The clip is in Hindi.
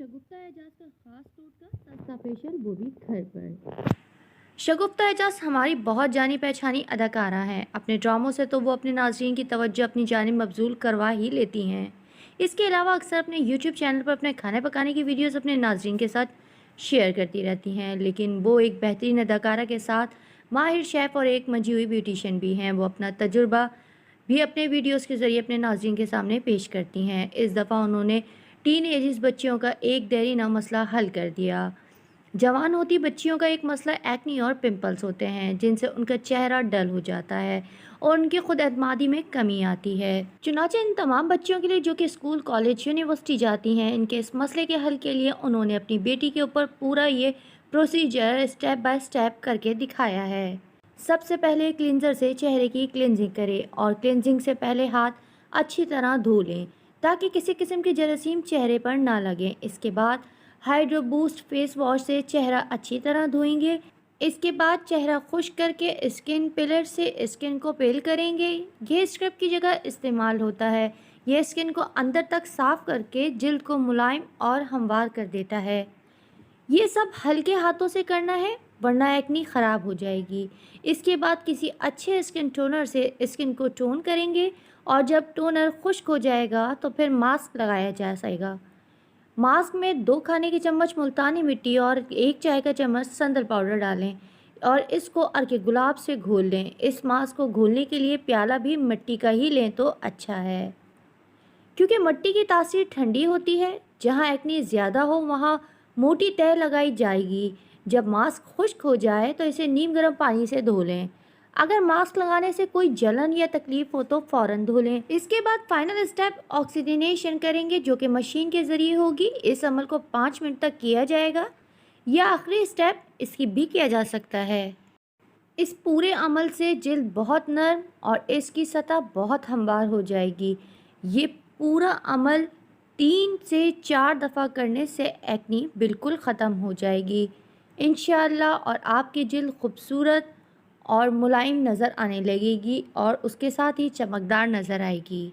शगुफ्ता एजाज का खास टोटका सस्ता फेशियल वो भी घर पर। शगुफ्ता एजाज हमारी बहुत जानी पहचानी अदाकारा हैं। अपने ड्रामों से तो वो अपने नाज़रीन की तवज्जो अपनी जानिब मबजूल करवा ही लेती हैं। इसके अलावा अक्सर अपने यूट्यूब चैनल पर अपने खाने पकाने की वीडियोस अपने नाज़रीन के साथ शेयर करती रहती हैं। लेकिन वो एक बेहतरीन अदाकारा के साथ माहिर शेफ़ और एक मंझी हुई ब्यूटिशियन भी हैं। वो अपना तजुर्बा भी अपने वीडियोस के ज़रिए अपने नाज़रीन के सामने पेश करती हैं। इस दफ़ा उन्होंने टीन एजिस बच्चियों का एक देरीना मसला हल कर दिया। जवान होती बच्चियों का एक मसला एक्नी और पिंपल्स होते हैं, जिनसे उनका चेहरा डल हो जाता है और उनकी खुद एतमादी में कमी आती है। चुनाचे इन तमाम बच्चियों के लिए जो कि स्कूल, कॉलेज, यूनिवर्सिटी जाती हैं, इनके इस मसले के हल के लिए उन्होंने अपनी बेटी के ऊपर पूरा ये प्रोसीजर स्टेप बाय स्टेप करके दिखाया है। सबसे पहले क्लींजर से चेहरे की क्लींजिंग करें और क्लींजिंग से पहले हाथ अच्छी तरह धो लें ताकि किसी किस्म की जरासीम चेहरे पर ना लगें। इसके बाद हाइड्रो बूस्ट फेस वॉश से चेहरा अच्छी तरह धोएंगे। इसके बाद चेहरा खुश्क करके स्किन पिलर से स्किन को पील करेंगे। ये स्क्रब की जगह इस्तेमाल होता है। यह स्किन को अंदर तक साफ करके जिल्द को मुलायम और हमवार कर देता है। ये सब हल्के हाथों से करना है वरना एक्नी ख़राब हो जाएगी। इसके बाद किसी अच्छे स्किन टोनर से स्किन को टोन करेंगे और जब टोनर खुश्क हो जाएगा तो फिर मास्क लगाया जा सकेगा। मास्क में 2 खाने के चम्मच मुल्तानी मिट्टी और 1 चाय का चम्मच संदल पाउडर डालें और इसको अर्के गुलाब से घोल लें। इस मास्क को घोलने के लिए प्याला भी मिट्टी का ही लें तो अच्छा है, क्योंकि मिट्टी की तासीर ठंडी होती है। जहाँ एक्नी ज़्यादा हो वहाँ मोटी तह लगाई जाएगी। जब मास्क खुश्क हो जाए तो इसे नीम गर्म पानी से धो लें। अगर मास्क लगाने से कोई जलन या तकलीफ हो तो फ़ौरन धो लें। इसके बाद फाइनल स्टेप ऑक्सीजनेशन करेंगे, जो कि मशीन के ज़रिए होगी। इस अमल को 5 मिनट तक किया जाएगा या आखिरी स्टेप स्किप भी किया जा सकता है। इस पूरे अमल से जिल्द बहुत नरम और इसकी सतह बहुत हमवार हो जाएगी। ये पूरा अमल 3 से 4 दफ़ा करने से एक्नी बिल्कुल ख़त्म हो जाएगी इंशाअल्लाह, और आपकी जिल्द खूबसूरत और मुलायम नज़र आने लगेगी और उसके साथ ही चमकदार नज़र आएगी।